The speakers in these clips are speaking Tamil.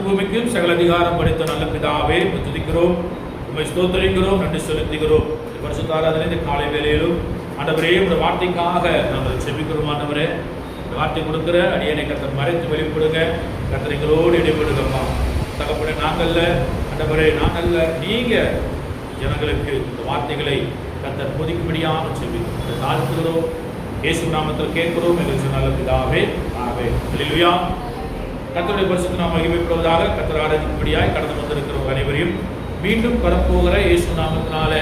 வானத்துக்கும் பூமிக்கும் சகல அதிகாரம் படைத்த நல்ல பிதாவே துதிக்கிறோம், உம்மை ஸ்தோத்திரிக்கிறோம், நன்றி செலுத்துகிறோம். பரிசுத்த ஆராதனை இந்த காலை வேளையிலும் ஆண்டவரே உடைய வார்த்தைக்காக நாங்கள் செபிக்கிறோம். ஆண்டவரே இந்த வார்த்தை கொடுக்கிற அடியனை கர்த்தர் மறைத்து வெளிப்படுங்க, கர்த்தர் எங்களோடு இடைப்படுங்கப்பா. தகப்பனே நாங்கள்ல, ஆண்டவரே நாங்கள்ல, நீங்க ஜனங்களுக்கு இந்த வார்த்தைகளை கர்த்தர் போதிக்கும்படியாக செபிக்கிறோம், தாழ்த்துகிறோம். இயேசு நாமத்தில் கேட்கிறோம் எங்களுக்கு நல்ல பிதாவே, ஆவே. அல்லேலூயா. கர்த்தருடைய பரிசுத்த நாமம் மகிமைப்படுவதாக. கர்த்தர் ஆராதிக்கும்படியாய் கடந்து வந்திருக்கிற அனைவரையும் மீண்டும் வரப்போகிற இயேசு நாமத்தினால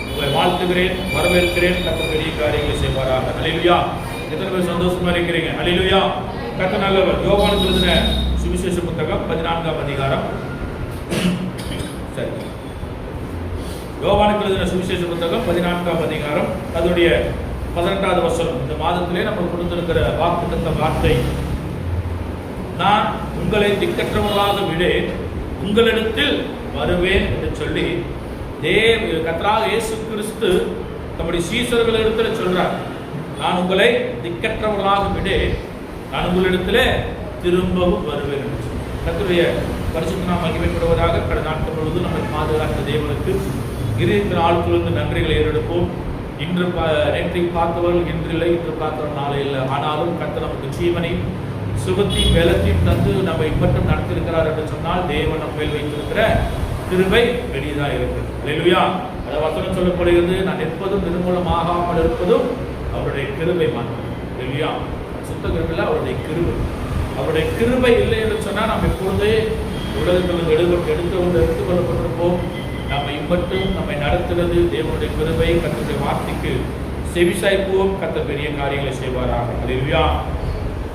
உங்களை வாழ்த்துகிறேன், வரவேற்கிறேன். கர்த்தர் பெரிய காரியங்களை செய்வாராக. அல்லேலூயா. எத்தனை பேர் சந்தோஷமா இருக்கிறீங்க? அல்லேலூயா. கர்த்தர் நல்லவர். யோவானுக்கு எழுதின சுவிசேஷ புத்தகம் 14ஆம் அதிகாரம். சரி, யோவானுக்கு எழுதின சுவிசேஷ புத்தகம் 14ஆம் அதிகாரம், அதனுடைய 18வது வசனம். இந்த மாதத்திலே நம்ம கொடுத்திருக்கிற வாக்குத்தத்த வார்த்தை, நான் உங்களை திக்கற்றவர்களாக விடேன், உங்களிடத்தில் வருவேன் என்று சொல்லி கர்த்தராக இயேசு கிறிஸ்து தம்முடைய சீஷர்களிடத்தில் சொல்றார். நான் உங்களை திக்கற்றவர்களாக விடேன், நான் உங்களிடத்தில் திரும்பவும் வருவேன் என்று சொல்லி கர்த்தருடைய பரிசுத்த நாமம் மகிமைப்படுவதாக. கடந்த நாட்கள் முழுவதும் நம்மை பாதுகாத்த தேவனுக்கு இருந்த நாட்களிலிருந்து நன்றிகளை ஏறெடுப்போம். இன்று நேற்றைக்கு பார்த்தவர்கள் இன்றில்லை, இன்று பார்த்தவர்கள் நாளை இல்லை. ஆனாலும் கர்த்தர் நமக்கு ஜீவனை சுகத்தையும் வேலத்தையும் தந்து நம்மை மட்டும் நடத்திருக்கிறார் என்று சொன்னால் தேவன் நம்ம மேல் வைத்திருக்கிற கிருபை பெரியதாக இருக்கிறது. அல்லேலூயா. அதை வசனம் சொல்லப்படுகிறது, நான் நிற்பதும் நிர்மூலமாகாமல் இருப்பதும் அவருடைய கிருபை மாற்றம். அல்லேலூயா. சுத்த கிருபையில் அவருடைய கிருபை, அவருடைய கிருபை இல்லை என்று சொன்னால் நாம் எப்பொழுதே உலகத்தில் எடுத்துக் கொள்ளப்பட்டிருப்போம். நம்ம இம்மட்டும் நம்மை நடத்துகிறது தேவனுடைய கிருபை. கர்த்தருடைய வார்த்தைக்கு செவிசாய்ப்போம். கர்த்தர் பெரிய காரியங்களை செய்வாராக. அல்லேலூயா.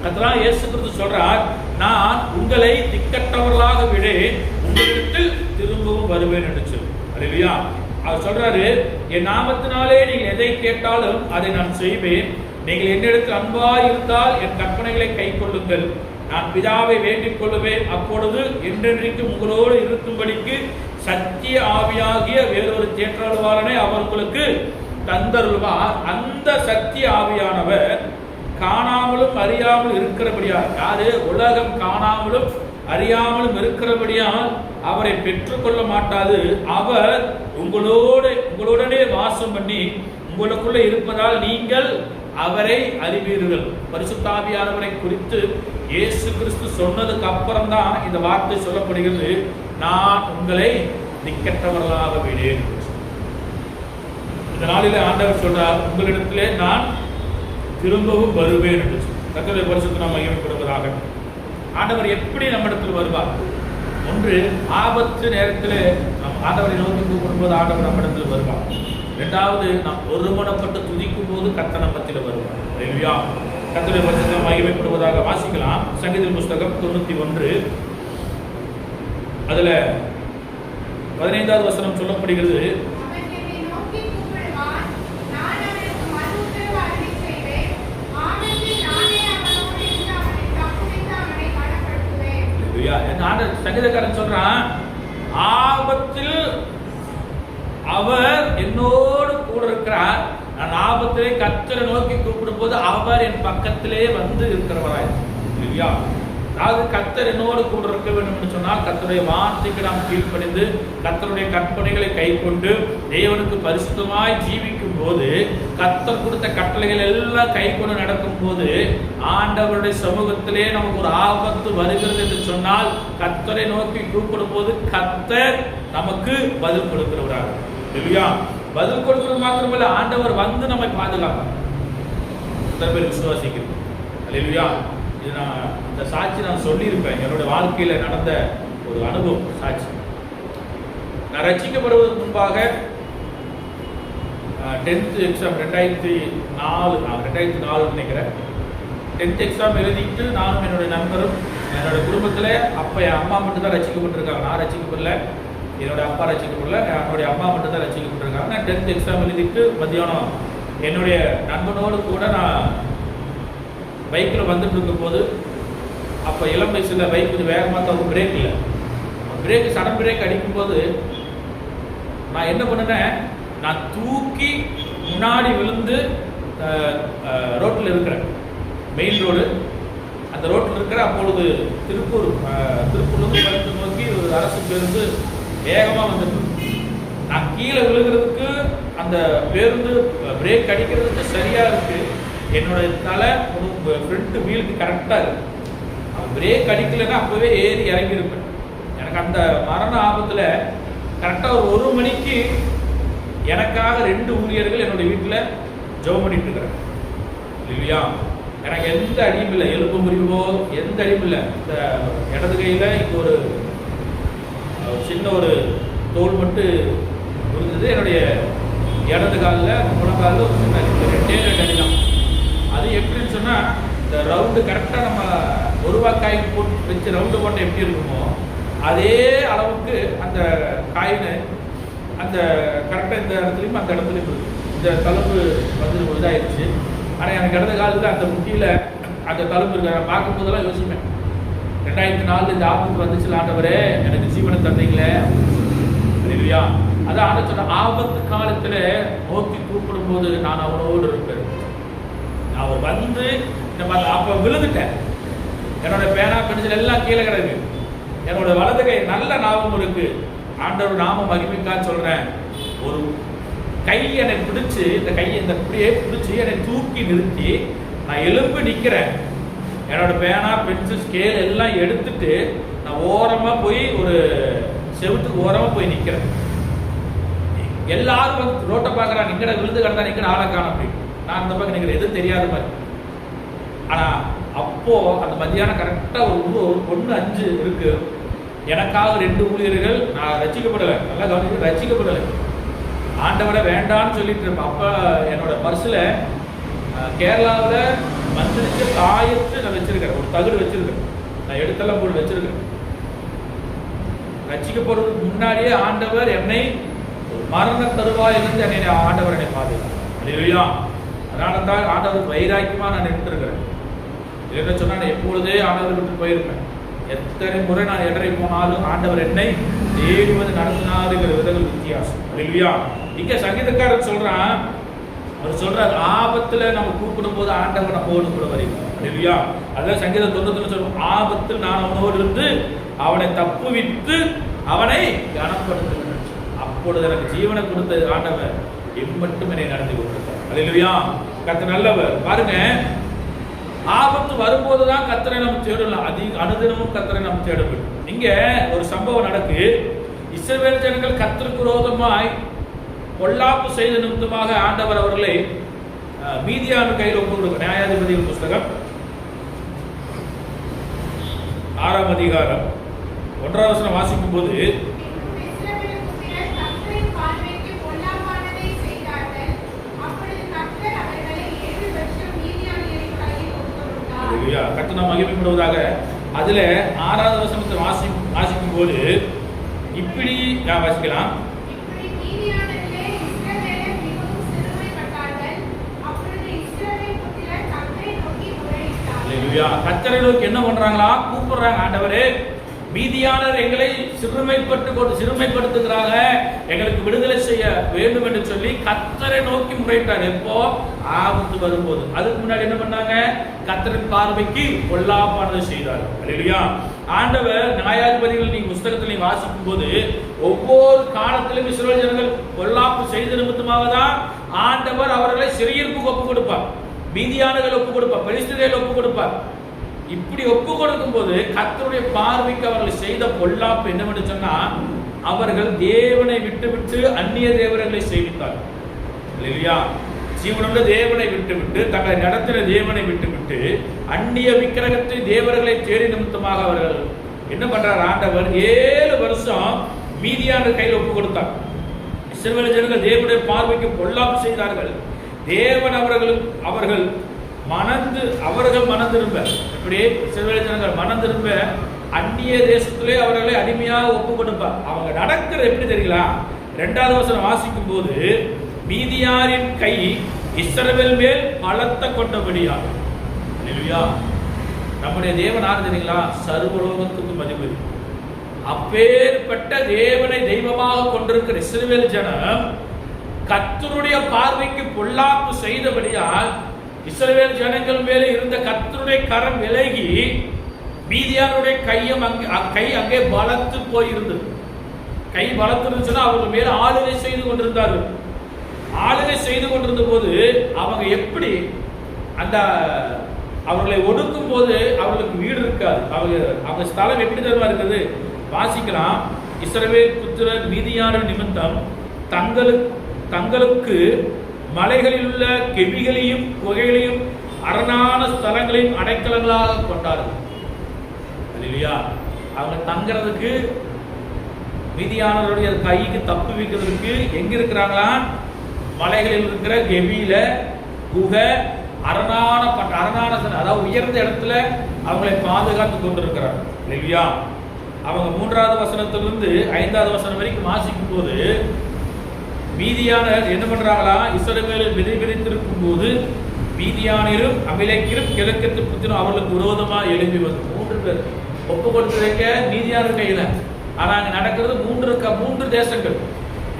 கர்த்தராகிய இயேசு கிறிஸ்து சொல்றார், நான் உங்களை திக்கற்றவர்களாக விடேன், உங்களிடத்தில் திரும்பவும் வருவேன் என்று சொல்லி. அல்லேலூயா. அவர் சொல்றாரு, என் நாமத்தினாலே நீங்கள் எதை கேட்டாலும் அதை நான் செய்வேன். நீங்கள் என்னிடத்தில் அன்பாய் இருந்தால் என் கற்பனைகளை கை கொள்ளுங்கள். நான் பிதாவை வேண்டிக் கொள்ளுவேன், அப்பொழுது என்றென்றைக்கு உங்களோடு இருக்கும்படிக்கு சத்திய ஆவியாகிய வேறொரு தேற்றவாளனை அவர் உங்களுக்கு தந்தருள்வார். அந்த சத்திய ஆவியானவர் காணாமலும் அறியாமல் இருக்கிறபடியால், யாரு? உலகம் காணாமலும் அறியாமலும் இருக்கிறபடியால் அவரை பெற்றுக்கொள்ள மாட்டாது. அவர் உங்களுடனே வாசம் பண்ணி உங்களுக்குள்ள இருப்பதால் நீங்கள் அவரை அறிவீர்கள். பரிசுத்த ஆவியானவரை குறித்து இயேசு கிறிஸ்து சொன்னதுக்கு அப்புறம் தான் இந்த வார்த்தை சொல்லப்படுகிறது, நான் உங்களை திக்கற்றவர்களாக விடேன். இந்த நாளிலே ஆண்டவர் சொல்றார், உங்களிடத்திலே நான் திரும்பவும் வருவேன் என்று சொல்லி. கர்த்தருடைய பரிசுத்த நாமம் மகிமைப்படுவதாக. ஆண்டவர் எப்படி நம்மிடத்தில் வருவார்? ஒன்று, ஆபத்து நேரத்தில் நம் ஆண்டவரை நோக்கி கூப்பிடும்போது ஆண்டவர் நம்மிடத்தில் வருவார். இரண்டாவது, நாம் ஒருமனப்பட்டு துதிக்கும் போது கர்த்தர் நம்மத்தில் வருவார். அல்லேலூயா. கர்த்தருடைய பரிசுத்த நாமம் மகிமைப்படுவதாக. வாசிக்கலாம். சங்கீத புஸ்தகம் 91 அதுல 15வது வசனம் சொல்லப்படுகிறது, சங்கீதக்காரன் சொல்றான், ஆபத்தில் அவர் என்னோடு கூட இருக்கிறார். நான் ஆபத்திலே கர்த்தரை நோக்கி கூப்பிடும் போது அவர் என் பக்கத்திலே வந்து இருக்கிறவராய். இல்லையா? அதாவது கர்த்தர் என்னோடு கூட இருக்க வேண்டும் என்று சொன்னால் கர்த்தருடைய வார்த்தைக்கு நாம் கீழ்ப்படிந்து கர்த்தருடைய கற்பனைகளை கை கொண்டு தேவனுக்கு பரிசுத்தமாய் ஜீவிக்கும் போது, கர்த்தர் கொடுத்த கட்டளைகள் எல்லாம் கை கொண்டு நடக்கும் போது, ஆண்டவருடைய சமூகத்திலே நமக்கு ஒரு ஆபத்து வருகிறது என்று சொன்னால் கர்த்தரை நோக்கி கூப்பிடும் போது கர்த்தர் நமக்கு பதில் கொடுக்கிறவராக. இல்லையா? பதில் கொடுக்கிறது மாத்திரமல்ல, ஆண்டவர் வந்து நம்மை பாதுகாப்பார். விசுவாசிக்கிறோம். இல்லையா? இது இந்த சாட்சி நான் சொல்லியிருப்பேன். என்னோட வாழ்க்கையில் நடந்த ஒரு அனுபவம் சாட்சி. நான் ரட்சிக்கப்படுவதற்கு முன்பாக 10th எக்ஸாம் 2004 நினைக்கிறேன். 10th எக்ஸாம் எழுதிட்டு நானும் என்னுடைய நண்பரும் என்னோட குடும்பத்தில், அப்போ என் அம்மா மட்டும் தான் ரட்சிக்கப்பட்டிருக்காங்க. நான் ரட்சிக்கப்படல, என்னோட அப்பா ரட்சிக்கப்படல, என்னுடைய அம்மா மட்டும் தான் ரட்சிக்கப்பட்டிருக்காங்க. நான் 10th எக்ஸாம் எழுதிட்டு மத்தியானம் என்னுடைய நண்பனோடு கூட நான் பைக்கில் வந்துட்டு இருக்கும் போது, அப்போ இளம் வயசில் பைக் கொஞ்சம் வேகமாக தான், பிரேக் இல்லை. பிரேக் சடன் பிரேக் அடிக்கும்போது நான் என்ன பண்ணினேன், நான் தூக்கி முன்னாடி விழுந்து ரோட்டில் இருக்கிறேன். மெயின் ரோடு, அந்த ரோட்டில் இருக்கிற அப்பொழுது திருப்பூர்லேருந்து அரசு பேருந்து வேகமாக வந்துட்டு நான் கீழே விழுகிறதுக்கு அந்த பேருந்து பிரேக் அடிக்கிறதுக்கு சரியா இருக்கு. என்னோட தலை ஃப்ரண்ட் வீலுக்கு கரெக்டா இருக்கு. பிரேக் அடிக்கலைன்னா அப்பவே ஏறி இறங்கி இருப்பேன். எனக்கு அந்த மரண ஆபத்துல கரெக்டா ஒரு மணிக்கு எனக்காக 2 ஊழியர்கள் என்னோட வீட்டுல ஜெபம் பண்ணிட்டு இருக்கிறாங்க இல்லையா. எனக்கு எந்த அடியும் இல்லை, எலும்பு முறிவோ எந்த அடியும் இல்லை. இந்த இடது கையில இங்க ஒரு சின்ன ஒரு தோல் மட்டும் இருந்தது. என்னுடைய இடது காலில் முழங்காலில் ஒரு சின்ன 2 அடி தான். அது எப்படின்னு சொன்னா, இந்த ரவுண்டு கரெக்டாக நம்ம ஒருவாக்காய் போட்டு வச்சு ரவுண்டு போட்டால் எப்படி இருக்குமோ அதே அளவுக்கு அந்த காயின் அந்த கரெக்டாக இந்த இடத்துலையும் அந்த இடத்துலையும் இந்த தழும்பு வந்து இதாகிடுச்சு. ஆனால் எனக்கு இடது காலத்தில் அந்த முட்டியில் அந்த தழும்பு இருக்க நான் பார்க்கும் போதெல்லாம் யோசிப்பேன், 2004 இந்த ஆபத்து வந்துச்சு, ஆண்டவரே எனக்கு ஜீவனை தந்தீங்களே இல்லையா. அதான் ஆண்ட சொன்ன ஆபத்து காலத்தில் நோக்கி கூப்பிடும் போது நான் அவனோடு இருப்பேன். நான் அவர் வந்து அப்போ விழுந்துட்டேன். என்னோட பேனா பென்சில் எல்லாம் கீழே கிடக்கு. என்னோட வலது கை நல்ல ஞாபகம் இருக்கு. ஆண்டவர் நாம மகிமைக்கா சொல்றேன், ஒரு கை என்னை பிடிச்சு, இந்த கையை இந்த அப்படியே பிடிச்சி என்னை தூக்கி நிறுத்தி நான் எலும்பு நிற்கிறேன். என்னோட பேனா பென்சில் ஸ்கேல் எல்லாம் எடுத்துட்டு நான் ஓரமா போய் ஒரு செவுத்துக்கு ஓரமா போய் நிற்கிறேன். எல்லாரும் வந்து ரோட்டை பார்க்குறாங்க, நிற்கிற விழுந்து கிடந்தா நிற்கிற ஆளை காண அப்படின்னு. நான் அந்த பக்கம் நிற்கிறேன், எதுவும் தெரியாத மாதிரி. ஆனா அப்போ அந்த மத்தியானம் கரெக்டா ஒரு 1:05 இருக்கு. எனக்காக 2 ஊழியர்கள், நான் ரசிக்கப்படலை, நல்லா கவனிச்சு ரசிக்கப்படலை, ஆண்டவரை வேண்டான்னு சொல்லிட்டு இருப்பேன். அப்ப என்னோட பர்ஸ்ல கேரளாவில் மந்திரிச்ச தாயத்து நான் வச்சிருக்கேன், ஒரு தகுடு வச்சிருக்கேன், நான் எடுத்தெல்லாம் போட்டு வச்சிருக்கேன். ரசிக்கப்படுறதுக்கு முன்னாடியே ஆண்டவர் என்னை மரண தருவாயிலிருந்து என்னை ஆண்டவர் என்னை பாதுகாத்தார். அதனால தான் ஆண்டவர் வைராக்கியமா நான் நின்றுருக்கிறேன். என்ன சொன்னா, நான் எப்பொழுதே ஆண்டவர் விட்டு போயிருப்பேன். எத்தனை முறை நான் இடரை போனாலும் ஆண்டவர் என்னை தேடுவது நடத்தினாருங்கிற விதங்கள் வித்தியாசம் இல்லையா. இங்க சங்கீதக்காரர் சொல்றான், அவர் சொல்றாரு, ஆபத்துல நம்ம கூப்பிடும் போது ஆண்டவர் நம்மோடு கூட வருகிறார் இல்லையா. அதான் சங்கீதம் 90 சொல்றோம், ஆபத்தில் நான் அவனோடு இருந்து அவனை தப்புவித்து அவனை கனப்படுத்துகிறேன். அப்பொழுது எனக்கு ஜீவனை கொடுத்த ஆண்டவர் எம்மட்டும் என்னை நடத்தி கொடுத்தார் அல்லேலூயா. கர்த்தர் நல்லவர். பாருங்க, ஆபத்து வரும்போதுதான் கர்த்தரை நம்ம தேடலாம். அனுதினமும் கர்த்தரை நம்ம தேட வேண்டும். இங்க ஒரு சம்பவம் நடக்கு. இஸ்ரவேல் ஜனங்கள் கர்த்தருக்கு விரோதமாய் பொல்லாப்பு செய்த நிமித்தமாக ஆண்டவர் அவர்களை மீதியான கையில் ஒப்பு கொடுக்க. நியாயாதிபதிகள் புஸ்தகம் 6ஆம் அதிகாரம் 1ஆம் வசனம் வாசிக்கும் போது, கர்த்தர் நாம் மகிமைப்படுவதாக. அதுல 6ஆவது வசனத்தை வாசிக்கும் போது இப்படி வாசிக்கலாம், கர்த்தரை நோக்கி என்ன பண்றாங்களா, கூப்பிடுறாங்க, ஆண்டவரே மீதியானர் எங்களை சிறுமைப்படுத்துகிறாங்க, எங்களுக்கு விடுதலை செய்ய வேண்டும் என்று சொல்லி கர்த்தரை நோக்கி முறையிட்டார். எப்போ ஆபத்து வரும்போது. அதுக்கு முன்னாடி என்ன பண்ணாங்க, கர்த்தரின் பார்வைக்கு பொல்லாப்பானதை செய்தார் அல்லேலூயா. ஆண்டவர் நியாயாதிபதிகள் நீங்க புஸ்தகத்தில் நீங்க வாசிக்கும் போது ஒவ்வொரு காலத்திலும் இஸ்ரவேல் ஜனங்கள் பொல்லாப்பு செய்த நிமித்தமாக தான் ஆண்டவர் அவர்களை சிறையிருப்புக்கு ஒப்பு கொடுப்பார், மீதியானர்கள் ஒப்பு கொடுப்பார், பெலிஸ்தர்கள் ஒப்பு கொடுப்பார். இப்படி ஒப்பு கொடுக்கும் போது கர்த்தருடைய பார்வைக்கு அவர்கள் செய்த பொல்லாப்பு என்னவென்று சொன்னா, அவர்கள் தேவனை விட்டுவிட்டு அந்நிய தேவர்களை சேவித்தார்கள் இல்லையா. ஜீவனுள்ள தேவனை விட்டுவிட்டு தங்களை நடத்தின தேவனை விட்டுவிட்டு அந்நிய விக்கிரகத்தை தேவர்களை தேடி நிமித்தமாக அவர்கள் என்ன பண்றார், ஆண்டவர் 7 வருஷம் மீதியான கையில் ஒப்பு கொடுத்தார். இஸ்ரவேல் ஜனங்கள் தேவனுடைய பார்வைக்கு பொல்லாப்பு செய்தார்கள். தேவன் அவர்கள் மனந்திரும்ப, எப்படி இஸ்ரவேல் ஜனங்கள் மனந்திரும்ப அந்நிய தேசத்திலே அவர்களை அடிமையாக ஒப்பு கொடுப்பார். அவங்க நடக்கிறது எப்படி தெரியுங்களா, 2ஆவது வசனம் வாசிக்கும் போது, மீதியாரின் கை இஸ்ரவேல் மேல் பலத்த கொண்டபடியாக. நம்முடைய தேவன் யார் தெரியுங்களா, சர்வலோகத்துக்கு மதிப்பு. அப்பேற்பட்ட தேவனை தெய்வமாக கொண்டிருக்கிற இஸ்ரவேல் ஜனம் கர்த்தருடைய பார்வைக்கு பொல்லாப்பு செய்தபடியால் இஸ்ரவேல் ஜனங்கள் மேலே இருந்த கர்த்தருடைய கரம் விலகி மீதியானுடைய கை அங்கே பலத்து போயிருந்தது. கை பலத்துருந்துச்சுன்னா அவர்கள் மேல ஆளுகை செய்து கொண்டிருந்தார்கள். ஆளுகை செய்து கொண்டிருந்த போது அவங்க எப்படி அந்த அவர்களை ஒடுக்கும் போது அவர்களுக்கு வீடு இருக்காது. அவங்க ஸ்தலம் எப்படி தருவா இருக்குது வாசிக்கலாம். இஸ்ரவேல் புத்திரர் மீதியான நிமித்தம் தங்களுக்கு மலைகளில் உள்ள கெபிகளையும் குகைகளையும் அரணான ஸ்தலங்களையும் அடைக்கலங்களாக கொண்டார்கள். இல்லையா? அவங்க தங்கிறதுக்கு மீதியானவருடைய கைக்கு தப்பு வைக்கிறதுக்கு எங்க இருக்கிறாங்களா? மலைகளில் இருக்கிற கெபியில குகை அரணான அதாவது உயர்ந்த இடத்துல அவங்களை பாதுகாத்து கொண்டிருக்கிறார். இல்லையா? அவங்க 3வது வசனத்திலிருந்து 5வது வசனம் வரைக்கும் வாசிக்கும் போது மீதியானர் என்ன பண்றாங்களா? இஸ்ரவேலில் விதை விதைத்திருக்கும் போது மீதியானரும் அமிலேக்கிலும் கிழக்கத்து புத்திரும் அவர்களுக்கு விரோதமாக எழுப்பி வந்து 3 பேர் ஒப்பு கொடுத்து வைக்க மீதியானர் கையில. ஆனா அங்க நடக்கிறது 3 தேசங்கள்.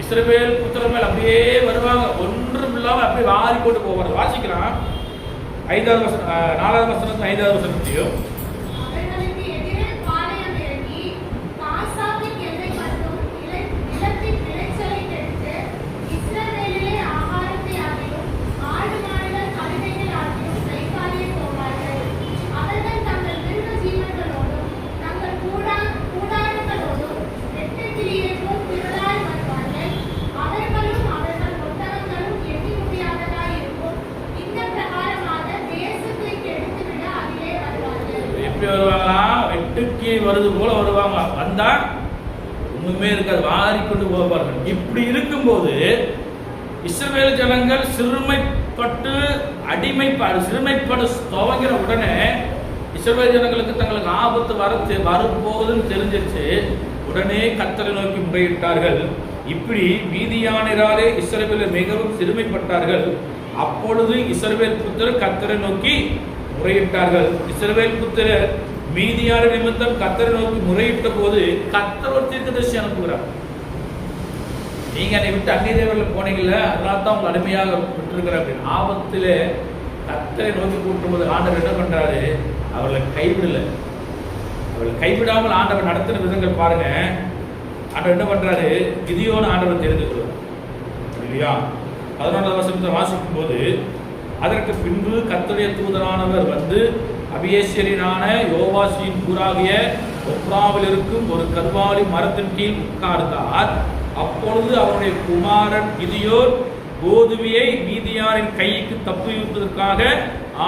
இஸ்ரவேல் புத்திரர் மேல் அப்படியே வருவாங்க, ஒன்றும் இல்லாம அப்படியே வாரி போட்டு போவாங்க. வாசிக்கிறான் 5வது வசனம் 4வது வசனத்து 5வது வசனத்தையும் வருவாங்களா? வெட்டுக்கு வருது போல வருவாங்க. வந்தா ஒண்ணுமே இருக்காது, வாரி கொண்டு போவார்கள். இப்படி இருக்கும்போது இஸ்ரவேல் ஜனங்கள் சிறுமைப்பட்டு சிறுமைப்பட துவங்கிற உடனே இஸ்ரவேல் ஜனங்களுக்கு தங்களுக்கு ஆபத்து வரப்போகுதுன்னு தெரிஞ்சிருச்சு. உடனே கர்த்தரை நோக்கி முறையிட்டார்கள். இப்படி மீதியானராலே இஸ்ரவேலர் மிகவும் சிறுமைப்பட்டார்கள். அப்பொழுது இஸ்ரவேல் புத்திரர் கர்த்தரை நோக்கி முறையிட்டார்கள். இஸ்ரவேல் புத்திரர் மீதியான நிமித்தம் கர்த்தரை நோக்கி முறையிட்ட போது கர்த்தர் ஒரு தீர்க்கதரிசி அனுப்புகிறார். நீங்க என்னை விட்டு அந்நிய தேவர்கள் போனீங்கல்ல, அதனால தான் உங்களை அடிமையாக விட்டுருக்கிற அப்படின்னு. ஆபத்திலே கர்த்தரை நோக்கி கூட்டும் போது ஆண்டவர் என்ன பண்றாரு? அவர்களை கைவிடாமல் ஆண்டவர் நடத்தின விதங்கள் பாருங்க. ஆண்டவர் என்ன பண்றாரு? கிதியோன் ஆண்டவர் தெரிந்து கொள்வார். இல்லையா? 11வது வசனத்தை வாசிக்கும் போது அதற்கு பின்பு கர்த்தருடைய தூதரானவர் வந்து அபியேஸ்வரனான யோவாசியின் ஊராகிய ஒப்ராவில் இருக்கும் ஒரு கர்வாலி மரத்தின் கீழ் உட்கார்ந்தார். அப்பொழுது அவருடைய குமாரன் கிதியோன் கோதுமையை மீதியாரின் கைக்கு தப்புவிப்பதற்காக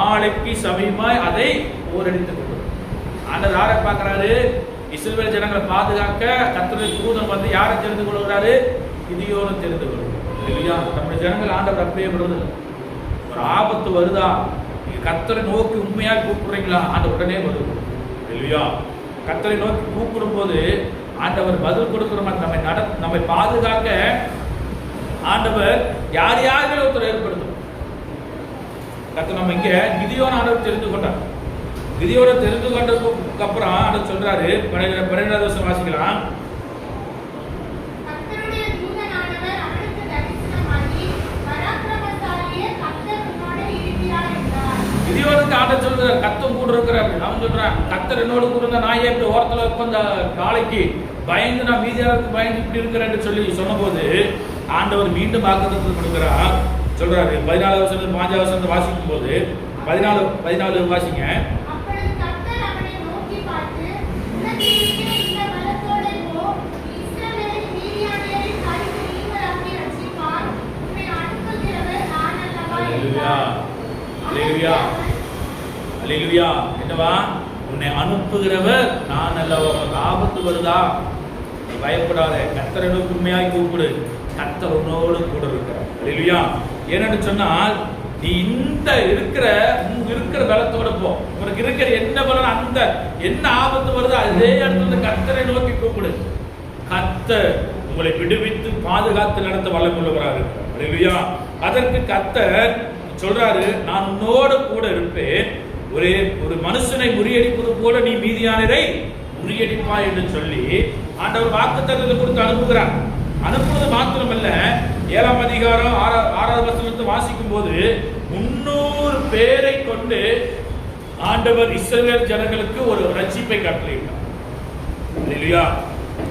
ஆலைக்கு சமீபமாய் அதை போரடித்துக் கொண்டார். ஆண்டவர் யாரை பார்க்கிறாரு? இஸ்ரவேல் ஜனங்களை பாதுகாக்க கர்த்தருடைய தூதன் வந்து யாரை தெரிந்து கொள்கிறாரு? கிதியோனை தெரிந்து கொள்கிறார். இல்லையா? நம்முடைய ஜனங்கள் ஆண்டவர் அப்படியே விடுறது. ஒரு ஆபத்து வருதா, நீங்க கர்த்தரை நோக்கி உண்மையா கூப்பிடுறீங்களா? ஆண்டவர் உடனே வருது. இல்லையா? கர்த்தரை நோக்கி கூப்பிடும் போது ஆண்டவர் பதில் கொடுக்கிற மாதிரி நம்மை பாதுகாக்க ஆண்டவர் யாரையாவது ஒருத்தர் ஏற்படுத்தும். கர்த்தர் நம்ம இங்க கிதியோன் ஆண்டவர் தெரிந்து கொண்டார். கிதியோனை தெரிந்து கொண்டதுக்கு அப்புறம் ஆண்டவர் சொல்றாரு, 12வது வருஷம் வாசிக்கலாம். கிதியோனுக்கு ஆண்டவர் சொல்றாரு, கர்த்தர் கூட இருக்கிற அப்படின்னு. அவன் சொல்றான், கர்த்தர் என்னோடு கூட இருந்தா நான் எப்படி ஓரத்துல உட்கார்ந்த நாளைக்கு பயந்து நான் மீதியாருக்கு பயந்து இப்படி இருக்கிறேன்னு சொல்லி சொன்னபோது ஆண்டவர் மீண்டும் வாக்குத்தத்தம் கொடுக்கிறார். சொல்றாரு 14வது வசனம் 5வது வசனத்தை வாசிக்கும் போது 14 வாசிங்க. என்னவா? உன்னை அனுப்புகிறவர் நான் அல்லவா. ஆபத்து வருதா, பயப்படாத, கர்த்தரை நோக்கி உண்மையாய் கூப்பிடு, கர்த்தர் உன்னோடு கூட இருக்கிறார். அல்லேலூயா. ஏன்னு சொன்னால் நீ இந்த இருக்கிற பலத்தோட போ. உனக்கு இருக்கிற என்ன பலம், அந்த என்ன ஆபத்து வருதோ அதே இடத்துல கர்த்தரை நோக்கி கூப்பிடு. கர்த்தர் உங்களை விடுவித்து பாதுகாத்து நடத்த வல்லமுள்ளவராக இருக்கிறார். அல்லேலூயா. அதற்கு கர்த்தர் சொல்றாரு, நான் உன்னோடு கூட இருப்பேன். ஒரு மனுஷனை முறியடிப்பது போல நீ மீதியானரை முறியடிப்பா என்று சொல்லி ஆண்டவர் வாக்குத்தத்தத்தை கொடுத்து அனுப்புகிறார். அனுப்புவது மாத்திரமல்ல, 7ஆம் அதிகாரம் 6வது வசனத்தை வாசிக்கும் போது 300 பேரை கொண்டு ஆண்டவர் இஸ்ரவேல் ஜனங்களுக்கு ஒரு ரட்சிப்பை கட்டளையிட்டார். அல்லேலூயா.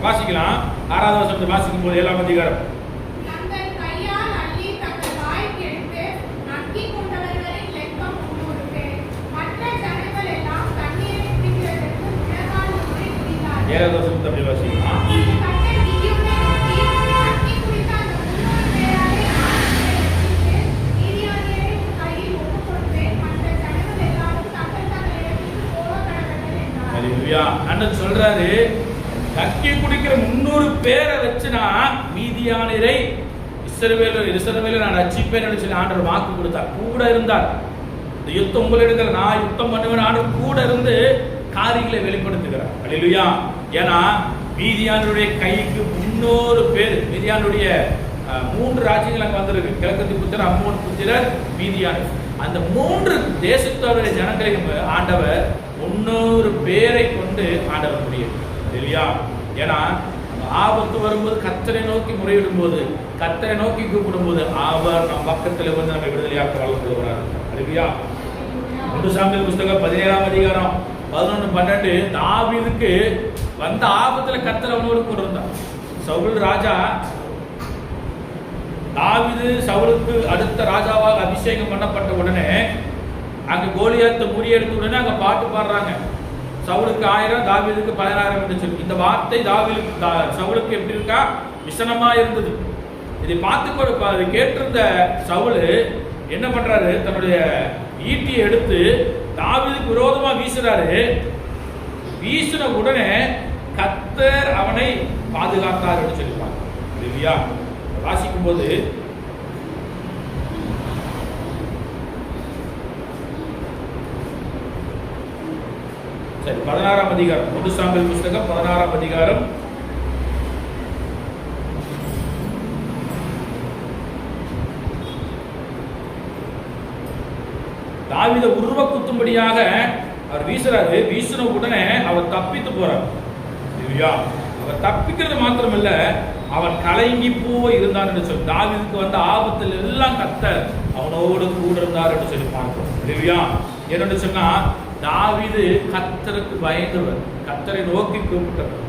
வாசிக்கலாம். 6வது வசனத்தை வாசிக்கும் போது 7ஆம் அதிகாரம். ஏழாவது வசனத்தை அப்படி வாசிக்கலாம். அண்ணன் சொல்றாரு, கக்கி குடிக்கிற 300 பேரை வச்சுனா மீதியானரை இஸ்ரவேலை நான் ரட்சிப்பேன் சொல்லி ஆண்டவர் வாக்கு கொடுத்தார். கூட இருந்தார். இந்த யுத்தம் உங்களிடத்தில் நான் யுத்தம் பண்ணுவேன் ஆண்டவர் கூட இருந்து காரியங்களை வெளிப்படுத்துகிறார். அல்லேலூயா. ஏன்னா மீதியானுடைய கைக்கு 300 பேர், மீதியானுடைய 3 ராஜ்யங்கள் அங்க வந்திருக்கு. கிழக்கத்து புத்திரர், அம்மோன் புத்திரர், மீதியான். அந்த 3 தேசத்தவருடைய ஜனங்களையும் ஆண்டவர் 300 பேரை கொண்டு ஆண்டவர் முடியும். இல்லையா? ஏன்னா ஆபத்து வரும்போது கர்த்தரை நோக்கி முறையிடும் போது, கர்த்தரை நோக்கி கூப்பிடும் போது அவர் நம் பக்கத்தில் வந்து நம்ம விடுதலையாக்க வளர்ந்து வராரு. இல்லையா? 1 சாமுவேல் புத்தகம் 17ஆம் அதிகாரம் 11-12 தாவீதுக்கு வந்த ஆபத்துல கர்த்தர் அவனோடு கூட இருந்தார். சவுல் ராஜா, தாவீது சவுலுக்கு அடுத்த ராஜாவாக அபிஷேகம் பண்ணப்பட்ட உடனே அங்க கோலியாத்தை முறியடித்த உடனே அங்க பாட்டு பாடுறாங்க. சவுலுக்கு 1000, தாவீதுக்கு 10000 என்று சொல்லி. இந்த வார்த்தை சவுலுக்கு எப்படி இருக்கா? விசனமா இருந்தது. இதை பார்த்து கேட்டிருந்த சவுலு என்ன பண்றாரு? தன்னுடைய ஈட்டியை எடுத்து தாவீதுக்கு விரோதமா வீசுறாரு. வீசின உடனே கர்த்தர் அவனை பாதுகாத்தார் என்று சொல்லிப்பாங்க. இல்லையா? வாசிக்கும் போது சரி, 16ஆம் அதிகாரம், 1 சாமுவேல் புத்தகம் 16ஆம் அதிகாரம் 16 தாவீதை உருவ குத்தும்படியாக அவர் வீசுறாரு. வீசின உடனே அவர் தப்பித்து போறார். இல்லையா? அவர் தப்பிக்கிறது மாத்திரமல்ல, அவன் கலங்கி போய் இருந்தார் என்று சொல்லி. தாவீதுக்கு வந்த ஆபத்தில் எல்லாம் கர்த்தர் அவனோடு கூட இருந்தார் என்று சொல்லி பார்க்கிறோம். இல்லையா? என்னன்னு சொன்னா, தாவீது கர்த்தருக்கு பயந்தவர், கர்த்தரை நோக்கி கூப்பிட்டவர்.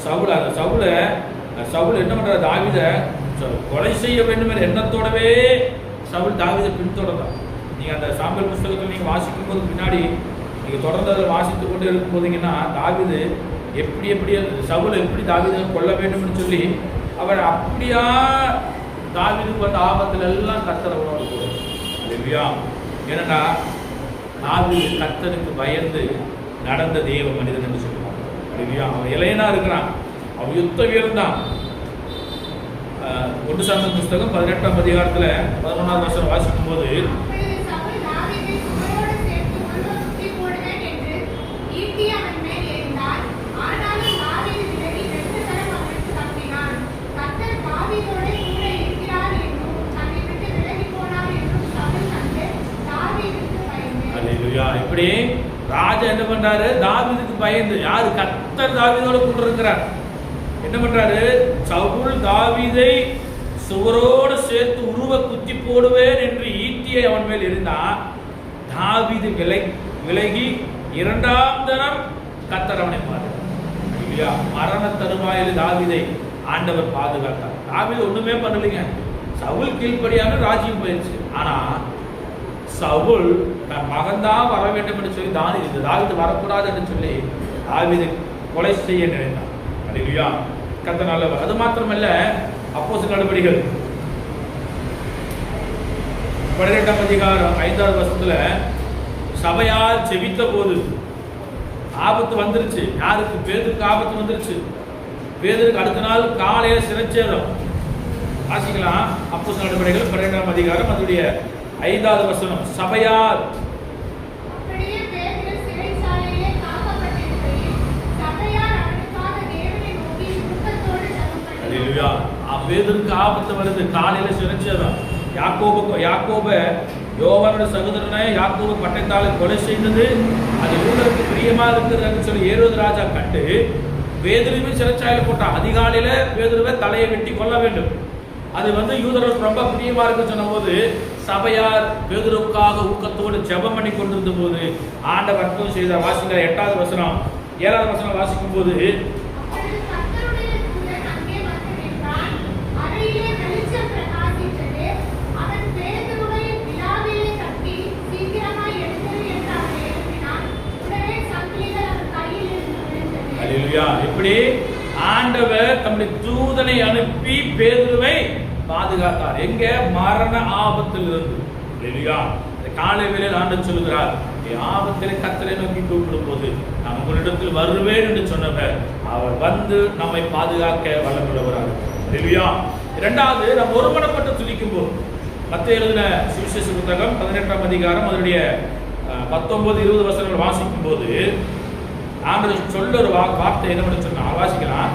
சவுல் என்ன பண்றாரு? தாவீதை கொலை செய்ய வேண்டும் என்ற எண்ணத்தோடவே சவுல் தாவீதை பின்தொடர்ந்தார். நீங்க அந்த சாமுவேல் புத்தகத்தில் நீங்க வாசிக்கும் போது பின்னாடி நீங்க தொடர்ந்து அதை வாசித்துக் கொண்டே இருக்கும் போதீங்கன்னா, தாவீது எப்படி சவுல் எப்படி தாவீதை கொல்ல வேண்டும் சொல்லி அவர் அப்படியா தாவீதுக்கு வந்த ஆபத்துல எல்லாம் கர்த்தர் அவனோடு கூட. இல்லையா? ஏன்னா தாவீது கர்த்தருக்கு பயந்து நடந்த தேவ மனிதன் என்று சொல்லுவாங்க. இல்லையா? அவன் இளையனா இருக்கிறான், அவன் யுத்த வீரன் தான். 1 சாமுவேல் புத்தகம் 18ஆம் அதிகாரத்துல 11ஆவது வசனம் வாசிக்கும் போது, இப்படி ராஜா என்ன பண்றாரு? தாவீதுக்கு பயந்து, யாரு? கர்த்தர் தாவீதோட கூட இருக்கிறார். என்ன பண்றாரு? சவுல் தாவீதை சுவரோடு சேர்த்து உருவ குத்தி போடுவேன் என்று ஈட்டியை அவன் மேல் இருந்தான். தாவீது விலகி 2ஆம் தரம் கர்த்தர் அவனை பாதுகாத்தார். மரண தருவாயில் தாவீதை ஆண்டவர் பாதுகாத்தார். தாவீது ஒண்ணுமே பண்ணலைங்க. சவுல் கீழ்ப்படியான ராஜ்யம் போயிடுச்சு. ஆனா சவுல் தன் மகன்தான் வர வேண்டும் என்று சொல்லி தாவீது வரக்கூடாது என்று சொல்லி தாவீதை கொலை செய்ய நினைத்தான். அல்லேலூயா. கர்த்தர் நல்லவர். அது மாத்திரமல்ல, அப்போஸ்தலர் நடபடிகள் 18ஆம் அதிகாரம் 5வது வசனத்துல சபையால் ஜெபித்த போது ஆபத்து வந்துருச்சு. யாருக்கு? பேதுருக்கு ஆபத்து வந்துருச்சு. பேதுருக்கு அடுத்த நாள் காலையில சிறைச்சேதம். வாசிக்கலாம். அப்போஸ்தலர் நடபடிகள் 18ஆம் அதிகாரம் அதனுடைய 5வது வசனம். சபையார் பேதுருக்கு ஆபத்து வருது. காலையில சிறைச்சேதம். யாக்கோப யோவானோட சகோதரனை யாக்கோபு பட்டயத்தால் கொலை செய்தது அது யூதருக்கு பிரியமா இருக்குதுன்னு சொல்லி ஏரோது ராஜா கண்டு பேதுருவை சிறைச்சாலையில் போட்டான். அதிகாலையில பேதுருவை தலையை வெட்டி கொல்ல வேண்டும். அது யூதர்களுக்கு ரொம்ப பிரியமா இருக்கு சொன்ன போது சபையார் பேதுருவுக்காக ஊக்கத்தோடு ஜெபம் பண்ணி கொண்டிருந்த போது ஆண்டவர் அற்புதம் செய்தார். வாசிக்கிற 8வது வசனம் 7வது வசனம் வாசிக்கும் போது இப்படி ஆண்டவர் தம்முடைய தூதனை அனுப்பி பேதுருவை பாதுகாத்தார். எங்க? மரண ஆபத்தில் இருந்து. காலை வேளையில் ஆண்டவர் சொல்லுகிறார், ஆபத்திலே கர்த்தரை நோக்கி கூப்பிடும் போது நான் உங்களிடத்தில் வருவேன் என்று சொன்னவர் அவர் வந்து நம்மை பாதுகாக்க வல்லமுள்ளவராக. இரண்டாவது, நாம் ஒருமனப்பட்டு துதிக்கும் போது மத்தேயு எழுதின சுவிசேஷ புத்தகம் 18ஆம் அதிகாரம் அதனுடைய 19-20 வசனங்கள் வாசிக்கும் போது ஆண்டவர் சொல்ல ஒரு வார்த்தை என்ன சொன்னா வாசிக்கலாம்.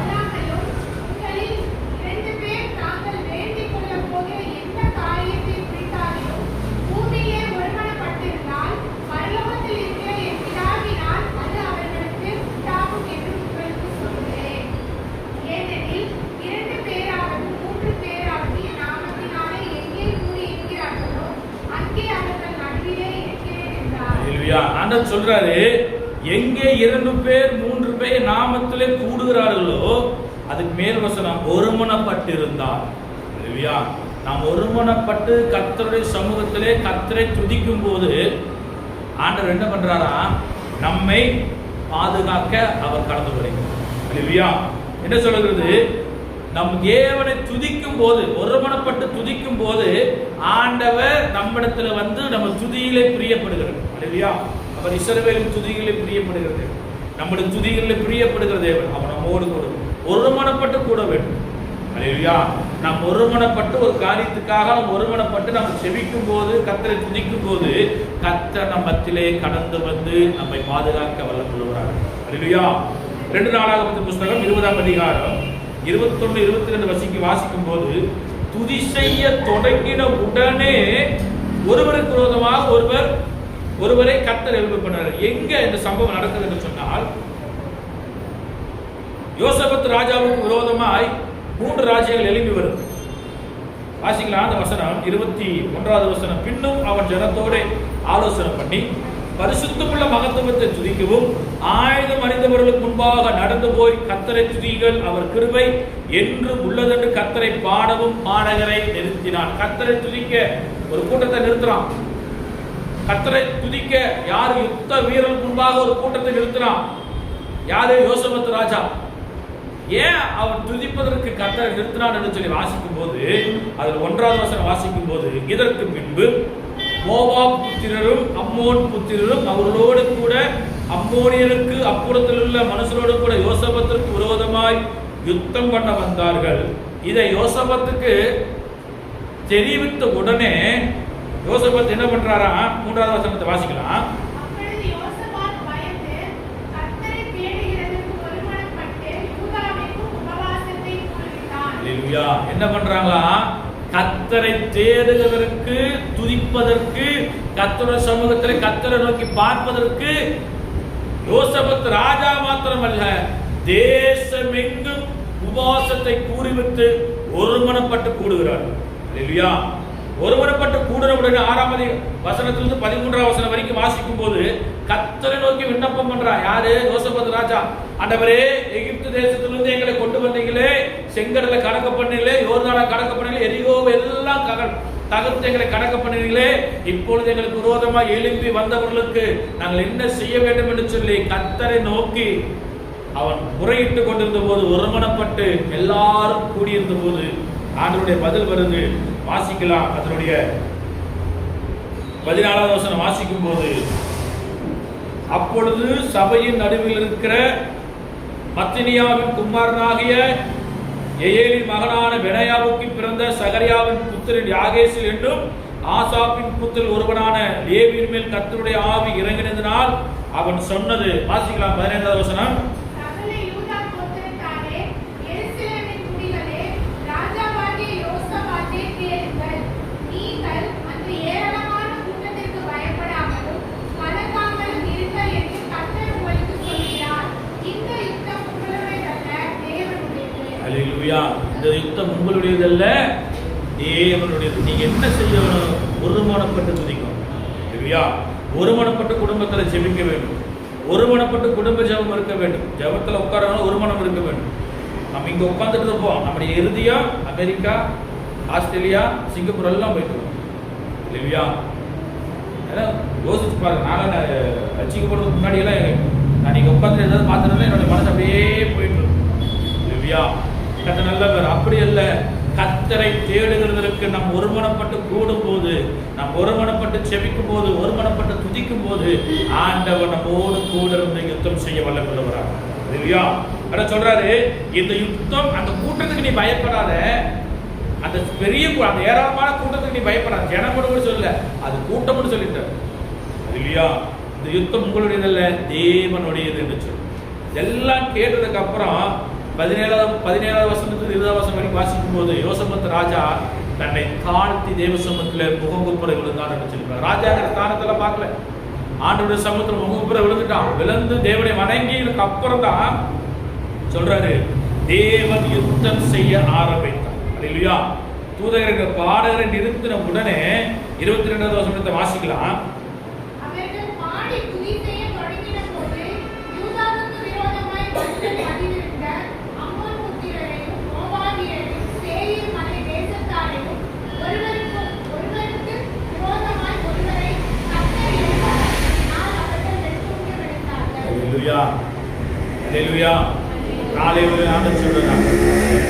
ஆண்டவர் சொல்றாரு, எங்கே 2 பேர் 3 பேர் நாமத்திலே கூடுகிறார்களோ அதுக்கு மேல் வசனம் ஒருமனப்பட்டிருந்தார். நாம் ஒருமனப்பட்டு கர்த்தருடைய சமூகத்திலே கர்த்தரை துதிக்கும் போது ஆண்டவர் என்ன பண்றாரா? நம்மை பாதுகாக்க அவர் கடந்து வருகிறார். என்ன சொல்லுகிறது? நம் தேவனை துதிக்கும் போது ஒருமனப்பட்டு துதிக்கும் போது ஆண்டவர் நம்மிடத்துல நம்ம துதியிலே பிரியப்படுகிறார். அவர் இஸ்ரவேலின் துதிகளை பிரியப்படுகிறது, நம்முடைய துதிகளில் பிரியப்படுகிற தேவன். அவர் நம்மோடு கூட ஒருமனப்பட்டு கூட வேண்டும். நாம் ஒருமனப்பட்டு ஒரு காரியத்துக்காக நாம் ஒருமனப்பட்டு நம்ம செபிக்கும் போது கர்த்தரை துதிக்கும் போது கர்த்தர் நம் மத்தியிலே கடந்து வந்து நம்மை பாதுகாக்க வல்லமுள்ளவராக. 2 நாளாகமத்தின் புஸ்தகம் 20ஆம் அதிகாரம் 21-22 வாசிக்கும் போது துதி செய்ய தொடங்கின உடனே ஒருவருக்கு விரோதமாக ஒருவரை கர்த்தர் எழுப்ப பண்ணார். எங்க இந்த சம்பவம் நடக்குது என்று சொன்னால், யோசபத் ராஜாவுக்கு விரோதமாய் 3 ராஜ்யங்கள் எழுப்பி வருது. வாசிக்கலாம் அந்த வசனம் 21வது வசனம். பின்னும் அவன் ஜனத்தோடு ஆலோசனை பண்ணி பரிசுத்தமுள்ள மகத்துவத்தை துதிக்கவும் ஆயுதம் அணிந்தவர்களுக்கு முன்பாக நடந்து போய் கர்த்தரை துதிகள் அவர் கிருபை என்று உள்ளதென்று கர்த்தரை பாடவும் பாடகரை நிறுத்தினான். கர்த்தரை துதிக்க ஒரு கூட்டத்தை நிறுத்துறான். கர்த்தரை துதிக்க யார்? யுத்த வீரர்களுக்கு முன்பாக ஒரு கூட்டத்தை நிறுத்தினான். யாரு? யோசபத் ராஜா. ஏன் அவன் துதிப்பதற்கு கர்த்தரை நிறுத்தினான் என்று சொல்லி வாசிக்கும் போது அதில் 1வது வசனம் வாசிக்கும் போது, இதற்கு பின்பு மோவாப் புத்திரரும் அம்மோன் புத்திரரும் அவர்களோடு கூட அம்மோனியருக்கு அப்புறத்தில் உள்ள மனுஷரோடு கூட யோசபத்திற்கு விரோதமாய் யுத்தம் பண்ண வந்தார்கள். இதை யோசபத்துக்கு தெரிவித்த உடனே யோசபத் என்ன பண்றாரா? 3வது வசனத்தை வாசிக்கலாம். என்ன பண்றாங்களா? கர்த்தரை தேடுவதற்கு, துதிப்பதற்கு, கர்த்தருடைய சமூகத்தில் கர்த்தரை நோக்கி பார்ப்பதற்கு யோசபத் ராஜா மாத்திரமல்ல, தேசமெங்கும் உபவாசத்தை கூறிவிட்டு ஒருமனப்பட்டு கூடுகிறார்கள். ஒருமனப்பட்டு கூடுறவுடனே 6ஆம் வசனத்திலிருந்து 13ஆம் வசனம் வரைக்கும் வாசிக்கும் போது கர்த்தரை நோக்கி விண்ணப்பம் பண்றான். யாரு? யோசபத் ராஜா. ஆண்டவரே, எகிப்து தேசத்திலிருந்து எங்களை கொண்டு வந்தீங்களே, செங்கடலை கடக்க பண்ணீங்களே, யோர்தானை கடக்க பண்ணீங்களே, எரிகோ எல்லாம் தகர்த்து எங்களை கடக்க பண்ணீங்களே, இப்பொழுது எங்களுக்கு விரோதமாக எழுப்பி வந்தவர்களுக்கு நாங்கள் என்ன செய்ய வேண்டும் என்று சொல்லி கர்த்தரை நோக்கி அவன் முறையிட்டு கொண்டிருந்த போது, ஒருமனப்பட்டு எல்லாரும் கூடியிருந்த போது ஆண்டவருடைய பதில் வருது. வாசிக்கலாம். அதனுடைய 14வது வசனம் வாசிக்கும் போது, அப்பொழுது சபையின் நடுவில் இருக்கிற மத்தினியாவின் குமாரனாகிய எயேலின் மகனான பெனாயாவுக்கு பிறந்த சகரியாவின் புத்திரன் யாகேசில் என்னும் ஆசாப்பின் புத்திரன் ஒருவனான லேவியின் மேல் கர்த்தருடைய ஆவி இறங்கினதினால் அவன் சொன்னது. வாசிக்கலாம் 15வது வசனம். இந்த யுத்தம் உங்களுடையதல்ல, தேவனுடையது. நீங்க என்ன செய்யணும்? ஒருமனப்பட்டு துதிக்கணும் இல்லையா? ஒருமனப்பட்டு குடும்பத்தில் ஜெபிக்க வேண்டும். ஒருமனப்பட்டு குடும்ப ஜெபம் இருக்க வேண்டும். ஜெபத்தில் உட்காரணும், ஒருமனம் இருக்க வேண்டும். நம்ம இங்கே உட்காந்துட்டு இருப்போம், நம்முடைய இறுதியா அமெரிக்கா, ஆஸ்திரேலியா, சிங்கப்பூர் எல்லாம் போயிட்டு இருக்கோம் இல்லையா? யோசிச்சு பாருங்க. நான் ரசிக்கப்படுறதுக்கு முன்னாடி எல்லாம் நான் நீங்க உட்காந்து ஏதாவது பார்த்துருந்தா என்னோட மனசு அப்படியே போயிட்டு இருக்கும் இல்லையா? கத்த நல்லவர். அப்படி அல்ல, கத்தரை தேடுகிறதற்கு நாம் ஒருமனப்பட்டு கூடும் போது, நாம் ஒருமனப்பட்டு செபிக்கும் போது, ஒருமனப்பட்டு துதிக்கும் போது ஆண்டவர் நம்மோடு கூட இருந்து யுத்தம் செய்ய வல்லவராக இல்லையா? அதான் சொல்றாரு, இந்த யுத்தம் அந்த கூட்டத்துக்கு நீ பயப்படாத, அந்த பெரிய அந்த ஏராளமான கூட்டத்துக்கு நீ பயப்படாத. ஜனமோடு கூட சொல்லல, அது கூட்டம்னு சொல்லிட்டார் இல்லையா? இந்த யுத்தம் உங்களுடையதல்ல, தேவனுடையது என்று சொல்லு. எல்லாம் கேட்டதுக்கு அப்புறம் 17வது வசனத்துக்கு 20வது வசனம் வரைக்கும் வாசிக்கும் போது யோசபத் ராஜா தன்னை தாழ்த்தி தேவ சமூகத்தில் முகங்குப்புற விழுந்தான் என்று சொல்லியிருப்பார். ராஜாங்கிற ஸ்தானத்துல பார்க்கல, ஆண்டவருடைய சமூகத்தில் முகங்குப்புற விழுந்துட்டான். விழுந்து தேவனை வணங்கியதுக்கு அப்புறம் தான் சொல்றாரு, தேவன் யுத்தம் செய்ய ஆரம்பித்தார் இல்லையா? தூதகர்கள் பாடகரை நிறுத்தின உடனே 22வது வசனத்தை வாசிக்கலாம்.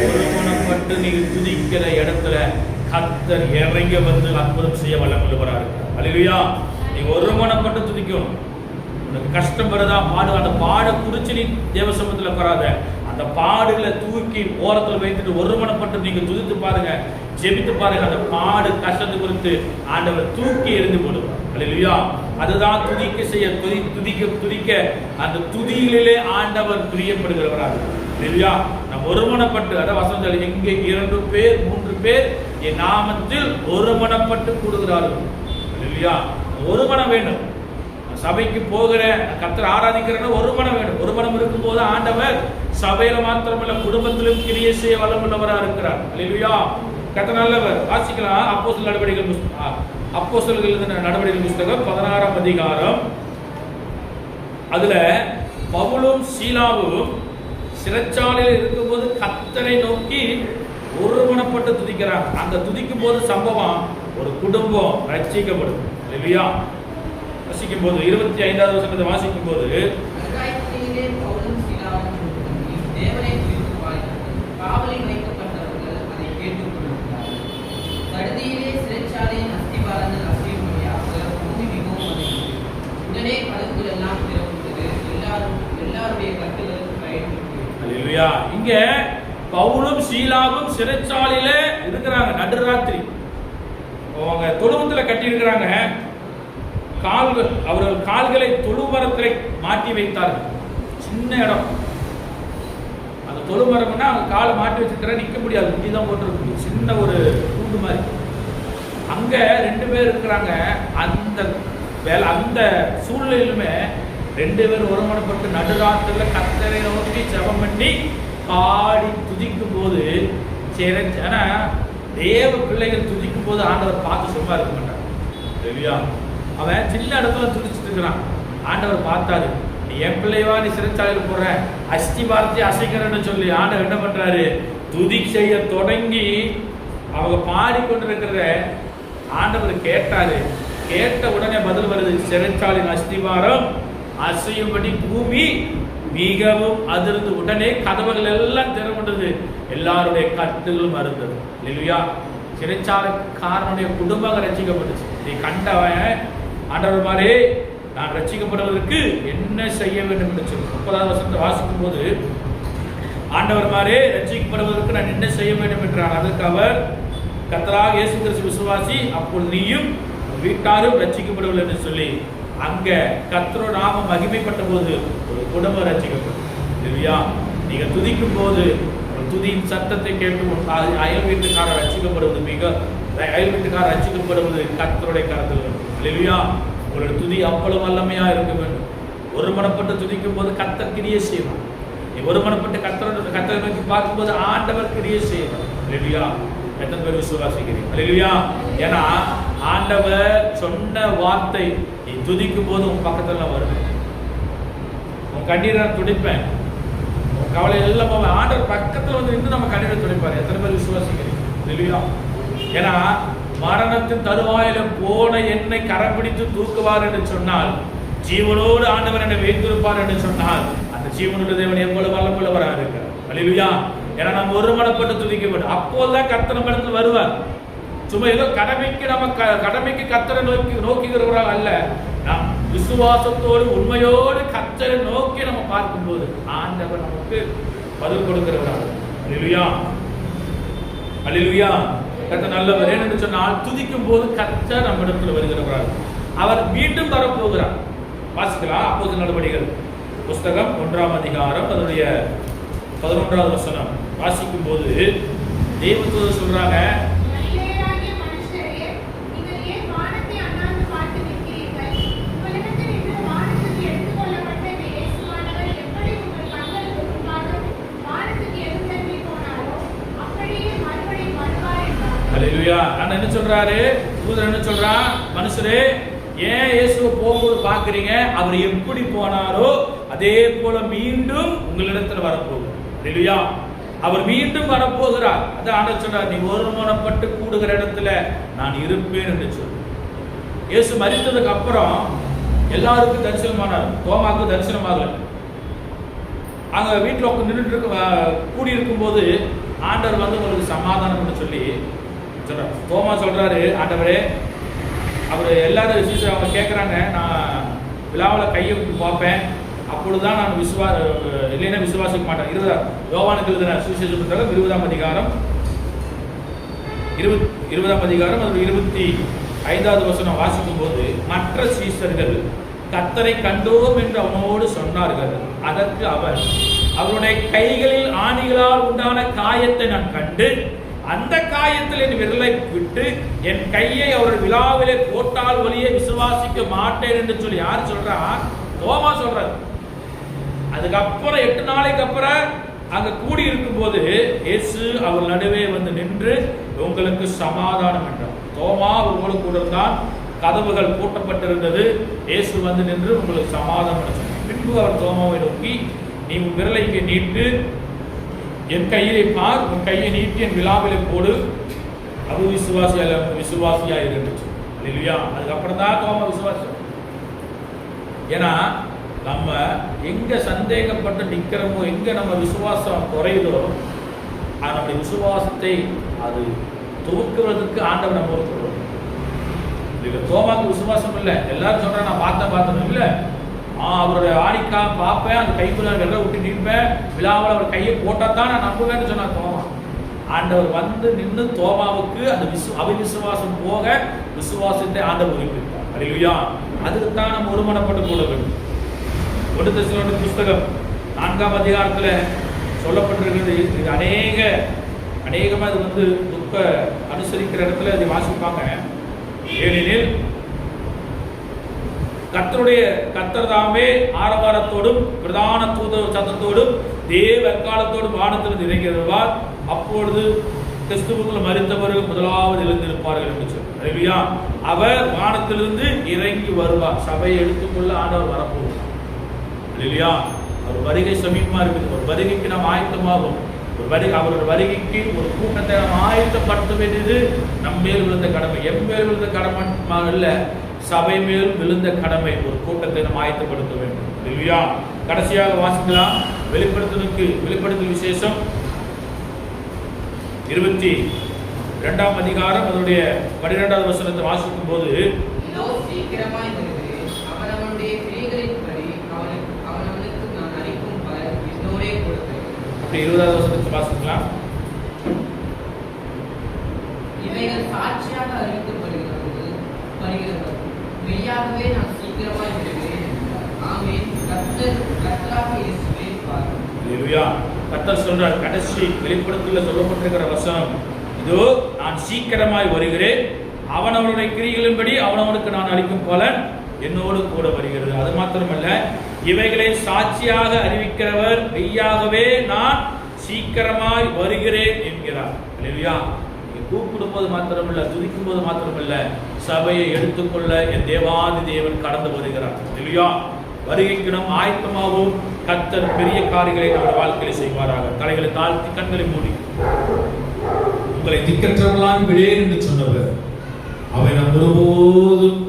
ஒருமனப்பட்டு நீங்க துதிக்கிற இடத்துல கர்த்தர் இறங்கி வந்து அற்புதம் செய்ய வல்லவராக. அல்லேலூயா. நீங்க ஒருமனப்பட்டு துதிக்கணும். உனக்கு கஷ்டம் வருதா, பாடு, அந்த பாட குறிச்சு நீ தேவசமத்துல வராத, அந்த பாடுகளை தூக்கி ஓரத்தில் வைத்துட்டு ஒருமனப்பட்டு நீங்க துதித்து பாருங்க, ஜெபித்து பாருங்க. அந்த பாடு கஷ்டத்தை குறித்து ஆண்டவர் தூக்கி எறிந்து போடுவார். அல்லேலூயா. அதுதான் துதிக்க செய்ய, துதிக்க அந்த துதியிலே ஆண்டவர் பிரியப்படுகிறவராக. அல்லேலூயா. நம்ம ஒருமனப்பட்டு, அத வசனம் எங்கே 2 பேர் 3 பேர் என் நாமத்தில் ஒருமனப்பட்டு கூடுகிறார்கள். அல்லேலூயா. ஒருமனம் வேண்டும். சபைக்கு போகிற கர்த்தர் ஆராதிக்கிற ஒருமனம் வேண்டும். ஒருமனம் இருக்கும் போது ஆண்டவர் சபையில மாத்திரமல்ல குடும்பத்திலும் கிரியை செய்ய வல்லவராக இருக்கிறார். அல்லேலூயா. கர்த்தர் நல்லவர். வாசிக்கலாம். அப்போஸ்தலர் நடவடிக்கைகள் புத்தகம் 16ஆம் அதிகாரம். அதுல பவுலும் சீலாவும் சிறைச்சாலையில் இருக்கும்போது கர்த்தரை நோக்கி ஒருமனப்பட்டு துதிக்கிறாங்க. அந்த துதிக்கும் போது சம்பவம், ஒரு குடும்பம் ரட்சிக்கப்படும். அல்லேலூயா. வாசிக்கும் போது 25வது வசனத்தை வாசிக்கும் போது, இங்க பவுலும் சீலாவும் சிறைச்சாலையில இருக்கிறாங்க. நடுராத்திரி அவங்க தொழுவத்துல கட்டி இருக்கிறாங்க. அவர்கள் கால்களை தொழுமரத்தில் மாட்டி வைத்தார்கள். சின்ன இடம், அந்த தொழுமரம்னா அவங்க காலை மாட்டி வச்சிருக்கிற நிக்க முடியாது, முட்டிதான் போட்டு சின்ன ஒரு கூண்டு மாதிரி. அங்க 2 பேர் இருக்கிறாங்க. அந்த சூழ்நிலையிலுமே 2 பேர் ஒருமனப்பட்டு நடுராத்திரில கர்த்தரை நோக்கி ஜெபம் பண்ணி பாடி துதிக்கும் போது, ஆனா தேவ பிள்ளைகள் துதிக்கும் போது ஆண்டவர் பார்த்து சும்மா இருக்க மாட்டார். சரியா? அவன் சின்ன இடத்துல துடிச்சிட்டு இருக்கிறான். ஆண்டவர் பார்த்தாரு, நீ என் பிள்ளைவா, நீ சிறைச்சாலையில் போற, அஸ்தி வார்த்தை அசைக்கிறன்னு சொல்லி ஆண்டவர் என்ன பண்றாரு, துதி செய்ய தொடங்கி அவங்க பாடிக்கொண்டிருக்கிறத ஆண்டவர் கேட்டாரு. கேட்ட உடனே பதில் வருது, சிறைச்சாலையின் அஸ்திவாரம் அசையும்படி பூமி மிகவும் அதிர்ந்து உடனே கதவுகள் எல்லாம் திறவுண்டது, எல்லாருடைய கட்டுகளும் அறுந்தது. இல்லையா? சிறைச்சாலைக்காரனுடைய குடும்பம் ரட்சிக்கப்பட்டுச்சு. நீ கண்டவன் ஆண்டவர் மாதிரி நான் ரட்சிக்கப்படுவதற்கு என்ன செய்ய வேண்டும் என்று சொல்லி 30வது வசனத்தை வாசிக்கும் போது, ஆண்டவர் மாதிரி ரட்சிக்கப்படுவதற்கு நான் என்ன செய்ய வேண்டும் என்றார். அதற்கு அவர், கர்த்தராகிய இயேசு கிறிஸ்து விசுவாசி, அப்பொழுது நீயும் வீட்டாரும் ரட்சிக்கப்படுவீர்கள் என்று சொல்லி அங்க கர்த்தரோட நாமம் மகிமைப்பட்ட போது ஒரு குடும்பம் ரட்சிக்கப்படும். இல்லையா? நீங்க துதிக்கும் போது துதியின் சத்தத்தை கேட்டு அயல் வீட்டுக்காரர் ரட்சிக்கப்படுவது அயல் வீட்டுக்காரர் ரட்சிக்கப்படுவது கர்த்தருடைய கரத்தில். இல்லையா? உங்களுடைய துதி அவ்வளவு வல்லமையா இருக்க வேண்டும். ஒருமனப்பட்டு துதிக்கும் போது கர்த்தர் கிரியை செய்வார். நீ ஒருமனப்பட்டு கர்த்தரை நோக்கி பார்க்கும்போது ஆண்டவர் கிரியை செய்வார். இல்லையா? எத்தனை பேர் விசுவாசிக்கிறீங்க? அல்லேலூயா. ஏன்னா ஆண்டவர் சொன்ன வார்த்தை நீ துதிக்கும் போது உன் பக்கத்துல வருது. உன் கண்ணீரை நான் துடைப்பேன், உன் கவலை எல்லாம் போவேன். ஆண்டவர் பக்கத்துல வந்து நின்று நம்ம கண்ணீரை துடைப்பாரு. எத்தனை பேர் விசுவாசிக்கிறீங்க? அல்லேலூயா. ஏன்னா மரணத்தின் தருவாயில போன என்னை கரம் பிடித்து தூக்குவார் என்று சொன்னால், ஜீவனோடு ஆண்டவர் என்னை வைத்திருப்பார் என்று சொன்னால், அந்த ஜீவனுடைய தேவன் எவ்வளவு வல்லமுள்ளவராக இருக்கிறார். அல்லேலூயா. ஏன்னா நம்ம ஒருமனப்பட்டு துதிக்க வேண்டும். அப்போதான் கர்த்தர் நம்ம இடத்துல வருவார். சும்மா ஏதோ கடமைக்கு கர்த்தரை நோக்குகிறவராக அல்ல, நாம் விசுவாசத்தோடு உண்மையோடு கர்த்தரை நோக்கி நம்ம பார்க்கும்போது ஆண்டவர் நமக்கு பதில் கொடுக்கிறவராக. அல்லேலூயா. அல்லேலூயா. கர்த்தர் நல்லவர். ஏனென்று சொன்னால் துதிக்கும் போது கர்த்தர் நம்ம இடத்துல வருகிறவராக. அவர் மீண்டும் வரப்போகிறார். வாசிக்கலாம் அப்போஸ்தலர் நடபடிகள் புஸ்தகம் 1ஆம் அதிகாரம் அதனுடைய 11வது வசனம் வாசிக்கும் போது தேவதூதர் சொல்றாங்க, அல்லேலூயா. நான் என்ன சொல்றாரு தூதர், என்ன சொல்றான், மனுஷரே ஏன் இயேசுவை போகும்போது பாக்குறீங்க, அவர் எப்படி போனாரோ அதே போல மீண்டும் உங்களிடத்துல வரப்போகிறார். அல்லேலூயா. அவர் மீண்டும் வரப்போகிறார். அதான் ஆண்டவர் சொல்றார், நீ ஒருமனப்பட்டு கூடுகிற இடத்துல நான் இருப்பேன் என்று சொல்லி. இயேசு மரித்ததுக்கு அப்புறம் எல்லாருக்கும் தரிசனமானார், தோமாவுக்கு தரிசனமாகல. அங்க வீட்டுல நின்றுட்டு கூடி இருக்கும் போது ஆண்டவர் வந்து உங்களுக்கு சமாதானம் சொல்லி சொல்றார். தோமா சொல்றாரு, ஆண்டவரே, அவர் எல்லாரும் அவங்க கேட்குறாங்க, நான் விழாவில் கையை பார்ப்பேன், அப்பொழுதுதான் நான் இல்லைன்னா விசுவாசிக்க மாட்டேன். 20 எழுதின சுவிசேஷ புத்தகம் 20ஆம் அதிகாரம் 20ஆம் அதிகாரம் அது 25வது வசனம் வாசிக்கும் போது, மற்ற சீஷர்கள் கர்த்தரை கண்டோம் என்று அவனோடு சொன்னார்கள். அதற்கு அவர், அவருடைய கைகளில் ஆணிகளால் உண்டான காயத்தை நான் கண்டு அந்த காயத்தில் என் விரலை விட்டு என் கையை அவர் விழாவிலே போட்டால் வழியே விசுவாசிக்க மாட்டேன் என்று சொல்லி யார் சொல்றா? தோமா சொல்றாரு. அதுக்கப்புறம் 8 நாளைக்கு அப்புறம் அங்க கூடி இருக்கும் போது இயேசு அவர் நடுவே வந்து நின்று உங்களுக்கு சமாதானம் என்றார். தோமா அவர்களோடு கூட இருந்தான், கதவுகள் பூட்டப்பட்டிருந்தது. இயேசு வந்து நின்று உங்களுக்கு சமாதானம் சொன்னார். பின்பு அவர் தோமாவை நோக்கி, நீ உன் விரலை நீட்டு என் கையை பார், உன் கையை நீட்டி என் விழாவிலே போடு, அது விசுவாசியா இருந்துச்சு. இல்லையா? அதுக்கப்புறம் தான் தோமா விசுவாசம். ஏன்னா நம்ம எங்க சந்தேகப்பட்டு நிக்கிறோமோ, எங்க நம்ம விசுவாசம் குறையுதோ, நம்முடைய விசுவாசத்தை அது துவக்குவதற்கு ஆண்டவர் நம்ம ஒருத்தர். தோமாக்கு விசுவாசம் இல்லை. எல்லாரும் சொல்றேன் நான் பார்த்தேன் இல்லை, அவருடைய ஆணிக்கா பார்ப்பேன், அந்த கைக்குள்ள வெள்ள விட்டு நிற்பேன், விழாவில் அவர் கையை போட்டா தான் நான் நம்புவேன்னு சொன்னா தோமா. ஆண்டவர் வந்து நின்று தோமாவுக்கு அந்த அவிசுவாசம் போக விசுவாசத்தை ஆண்டவர் உயிர்ப்பித்தார். அல்லேலூயா. அதுக்கு தான் நம்ம ஒருமனப்பட்டு கூட வேண்டும். 1 தெசலோனிக்கேயர் புஸ்தகம் 4ஆம் அதிகாரத்துல சொல்லப்பட்டிருக்கிறது. இது அநேகமா இது வந்து துக்க அனுசரிக்கிற இடத்துல இதை வாசிப்பாங்க. ஏனெனில் கர்த்தர் தாமே ஆரவாரத்தோடும் பிரதான தூத சத்தத்தோடும் தேவ எக்காலத்தோடும் வானத்திலிருந்து இறங்கி வருவார். அப்பொழுது கிறிஸ்துவுக்குள் மரித்தவர்கள் முதலாவது எழுந்திருப்பார்கள் என்று சொல்லி. அல்லேலூயா. அவர் வானத்திலிருந்து இறங்கி வருவார். சபையை எடுத்துக்கொள்ள ஆண்டவர் வரப்போகிறார். அல்லேலூயா. அவர் வருகை சமீபமா இருக்குது. ஒரு வருகைக்கு நாம் ஆயத்தமாகும். அவருடைய வருகைக்கு ஒரு கூட்டத்தை நாம் ஆயத்தப்படுத்த வேண்டியது நம் மேல் விழுந்த கடமை. எம் மேல் விழுந்த கடமை அல்ல, சபை மேல் விழுந்த கடமை. ஒரு கூட்டத்தை நாம் ஆயத்தப்படுத்த வேண்டும். அல்லேலூயா. கடைசியாக வாசிக்கலாம். வெளிப்படுத்தல் விசேஷம் 22ஆம் அதிகாரம் அதனுடைய 12வது வசனத்தை வாசிக்கும் போது, அப்படி 20வது வசனத்தை வாசிக்கலாம். இவைகள் சாட்சியாக அறிவிக்கப்படுகிறது, மெய்யாகவே நான் சீக்கிரமாய் வருகிறேன். ஆமென். கர்த்தராகிய இயேசுவே பாரும். அல்லேலூயா. கர்த்தர் சொல்றார், கடைசி வெளிப்படுத்தலில் சொல்லப்பட்டிருக்கிற வசனம், இதோ நான் சீக்கிரமாய் வருகிறேன், அவனவனுடைய கிரியைகளின்படி அவனவனுக்கு நான் அளிக்கும் பலன் என்னோடு கூட வருகிறது. அது மாத்திரமல்ல, இவைகளை சாட்சியாக அறிவிக்கிறவர் மெய்யாகவே நான் சீக்கிரமாய் வருகிறேன் என்கிறார். அல்லேலூயா. கூப்பிடும்போது மாத்திரமல்ல, துதிக்கும் போது மாத்திரமல்ல, சபையை எடுத்துக்கொள்ள என் தேவாதி தேவன் கடந்து வருகிறார். இல்லையா? வருகைக்கு நாம் ஆயத்தமாகவும் கர்த்தர் பெரிய காரியங்களை நம்முடைய வாழ்க்கையில் செய்வாராக. தலைகளை தாழ்த்தி கண்களை மூடி, உங்களை திக்கற்றவர்களாய் விடேன் என்று சொன்னவர் அவை நாம் ஒருபோதும்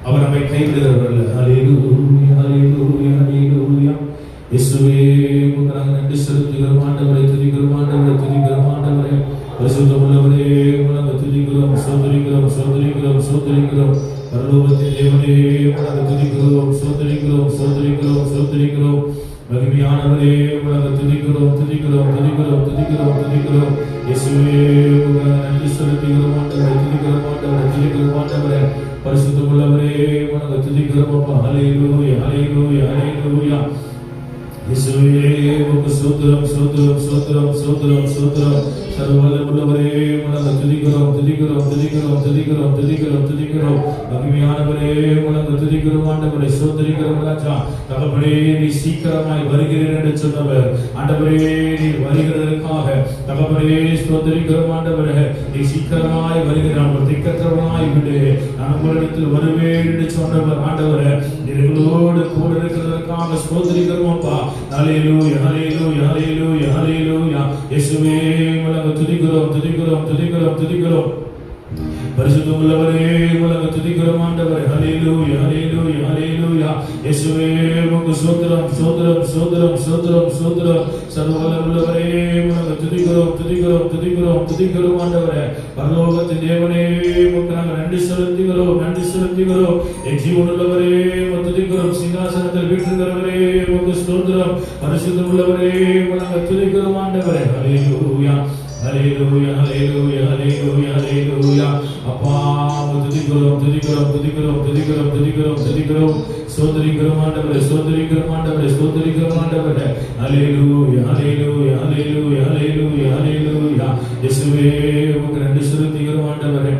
அவர் நம்மை கைவிடுகிறவர்கள். ஹல்லேலூயா, ஹல்லேலூயா, ஹல்லேலூயா. இயேசுவே, உமக்கு நாங்கள் நன்றி செலுத்துகிறோம். ஆண்டவரை துதிக்கிறோம், ஆண்டவரை துதிக்கிறோம், ஆண்டவரே பரிசுத்தமுள்ளவரே, உமக்கு துதிக்கிறோம், சோதரிக்கிறோம், சோதரிக்கிறோம், சோதரிக்கிறோம். பரலோகத்தின் தேவனே, உமக்கு துதிக்கிறோம், சோதரிக்கிறோம், சோதரிக்கிறோம், சோதரிக்கிறோம். மகிமையானவரே, உமக்கு துதிக்கிறோம், துதிக்கிறோம், துதிக்கிறோம், துதிக்கிறோம், துதிக்கிறோம். இயேசுவே, உமக்கு நன்றி செலுத்துகிறோம். ஆண்டவரை துதிக்கிறோம், ஆண்டவரை துதிக்கிறோம், ஆண்டவரே பரிசுத்தமுள்ளவரே, உமக்கு துதிக்கிறோம் அப்பா. ஹல்லேலூயா, ஹல்லேலூயா, ஹல்லேலூயா. இயேசுவே, உமக்கு ஸ்தோத்திரம், ஸ்தோத்திரம், ஸ்தோத்திரம், ஸ்தோத்திரம், ஸ்தோத்திரம். சர்வவல்லமையுள்ளவரே, உமக்கு துதிக்கிறோம், துதிக்கிறோம், துதிக்கிறோம், துதிக்கிறோம், துதிக்கிறோம், துதிக்கிறோம். மகிமையானவரே, உமக்கு துதிக்கிறோம், ஆண்டவரை ஸ்தோத்திரிக்கிறோம். ராஜா தகப்பனே, நீ சீக்கிரமாய் வருகிறேன் என்று சொன்னவர். ஆண்டவரே, நீ வருகிறதற்காக தகப்பனே ஸ்தோத்திரிக்கிறோம். ஆண்டவரே, நீ சீக்கிரமாய் வருகிறான். ஒரு திக்கற்றவனாய் விடு, நான் உங்களிடத்தில் வருவேன் என்று சொன்னவர். ஆண்டவரே, எங்களோடு கூட இருக்கிறதற்காக ஸ்தோத்திரிக்கிறோம் அப்பா. ஹல்லேலூயா, ஹல்லேலூயா, ஹல்லேலூயா, ஹல்லேலூயா. இயேசுவே, உமக்கு துதிக்கிறோம், துதிக்கிறோம், துதிக்கிறோம், துதிக்கிறோம். பரிசுத்தமுள்ளவரே, உமக்கு துதிக்கிறோம் ஆண்டவரே. ஹல்லேலூயா, ஹல்லேலூயா, ஹல்லேலூயா. இயேசுவே, உமக்கு ஸ்தோத்திரம், ஸ்தோத்திரம், ஸ்தோத்திரம், ஸ்தோத்திரம், ஸ்தோத்திரம். சர்வவல்லமையுள்ளவரே, உமக்கு துதிக்கிறோம், துதிக்கிறோம், துதிக்கிறோம், துதிக்கிறோம் ஆண்டவரே. பரலோகத்தின் தேவனே, உமக்கு நாங்கள் நன்றி செலுத்துகிறோம், நன்றி செலுத்துகிறோம். என் ஜீவனுள்ளவரே, உமக்கு துதிக்கிறோம். சிங்காசனத்தில் வீற்றிருக்கிறவரே, உமக்கு ஸ்தோத்திரம். பரிசுத்தமுள்ளவரே, உமக்கு துதிக்கிறோம் ஆண்டவரே. ஹல்லேலூயா, ஹல்லேலூயா, ஹல்லேலூயா, ஹல்லேலூயா, ஹல்லேலூயா. அப்பா, துதிக்கிறோம், துதிக்கிறோம், துதிக்கிறோம், துதிக்கிறோம், துதிக்கிறோம், துதிக்கிறோம். ஸ்தோத்திரிக்கிறோம் ஆண்டவரே, ஸ்தோத்திரிக்கிறோம் ஆண்டவரே, ஸ்தோத்திரிக்கிறோம் ஆண்டவரே. ஹல்லேலூயா, ஹல்லேலூயா, ஹல்லேலூயா, ஹல்லேலூயா, ஹல்லேலூயா. இயேசுவே, உமக்கு நன்றி செலுத்துகிறோம் ஆண்டவரே.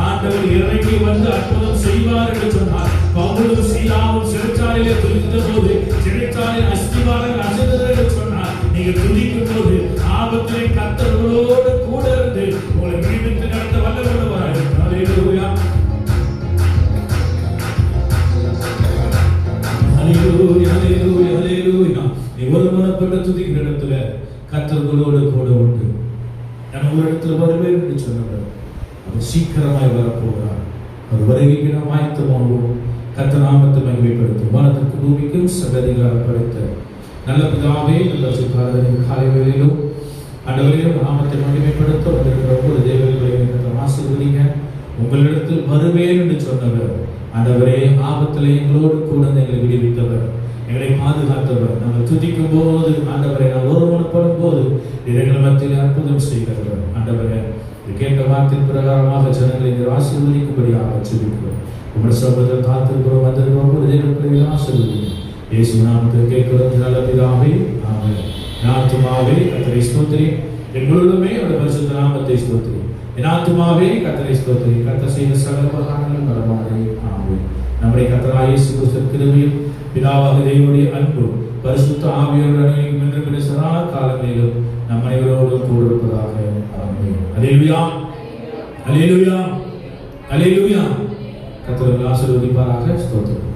ஆண்டவர் இறங்கி வந்து அற்புதம் செய்வார் என்று சொன்னார். பவுலும் சீலாவும் சிறைச்சாலையிலே துதித்த போது சிறைச்சாலையின் அஸ்திவாரங்கள் அசைந்தது என்று சொன்னார். நீங்க துதிக்கும் போது ஆபத்திலே கர்த்தர் உங்களோடு கூட இருந்து உங்களை விடுவித்து நடத்த வல்லவராக. ஹல்லேலூயா, ஹல்லேலூயா, ஹல்லேலூயா, ஹல்லேலூயா. நீ ஒருமனப்பட்டு துதிக்கிற இடத்துல கர்த்தர் உங்களோடு கூட உண்டு. நான் ஒரு இடத்துல வருவேன் என்று சொன்னவர் அவர் சீக்கிரமாய் வரப்போகிறார். அவர் வருகைக்கு நாம் ஆயத்தமாவோம். கர்த்தர் நாமத்தை மகிமைப்படுத்தும். வானத்திற்கு பூமிக்கும் சகதிகளாக படைத்த நல்ல பிதாவே, நல்ல சுகாதாரின் காலை வேளையிலும் ஆண்டவரையும் நாமத்தை மகிமைப்படுத்த வந்திருக்கிற ஒவ்வொரு தேவர்களையும் ஆசீர்வதிங்க. உங்களிடத்தில் வருவேன் என்று சொன்னவர் ஆண்டவரே, ஆபத்திலே எங்களோடு கூட எங்களை விடுவித்தவர், எங்களை பாதுகாத்தவர். நாங்கள் துதிக்கும் போது ஆண்டவரை நான் ஒருமனப்படும் போது எங்கள் மத்தியில் அற்புதம் செய்கிறவர். ஆண்டவரே, கேட்ட வார்த்தையின் பிரகாரமாக ஜனங்களை ஆசீர்வதிக்கும்படியாக சொல்லிக்கிறோம். உங்களுடைய சபையில் காத்திருக்கிறோம், வந்திருக்கிறோம். ஒரு தேவர்களை ஆசீர்வதிங்க. இயேசு நாமத்தில் கேட்கிறோம் நல்ல பிதாவே, ஆமென். ஆத்துமாவே கர்த்தரை ஸ்தோத்திரி, எங்களுமே அவருடைய பரிசுத்த நாமத்தை ஸ்தோத்திரி. என் ஆத்துமாவே கர்த்தரை ஸ்தோத்திரி. கர்த்தர் செய்த சகல உபகாரங்களும் பரமாறே. ஆமென். நம்முடைய கர்த்தராகிய இயேசு கிறிஸ்துவின் கிருபையும் பிதாவாகிய தேவனுடைய அன்பும் பரிசுத்த ஆவியானவருடைய இன்றும் சதா காலங்களிலும் நம் அனைவரோடும் கூட இருப்பதாக. ஆமென். அல்லேலூயா, அல்லேலூயா, அல்லேலூயா. கர்த்தர் ஆசீர்வதிப்பாராக. ஸ்தோத்திரம்.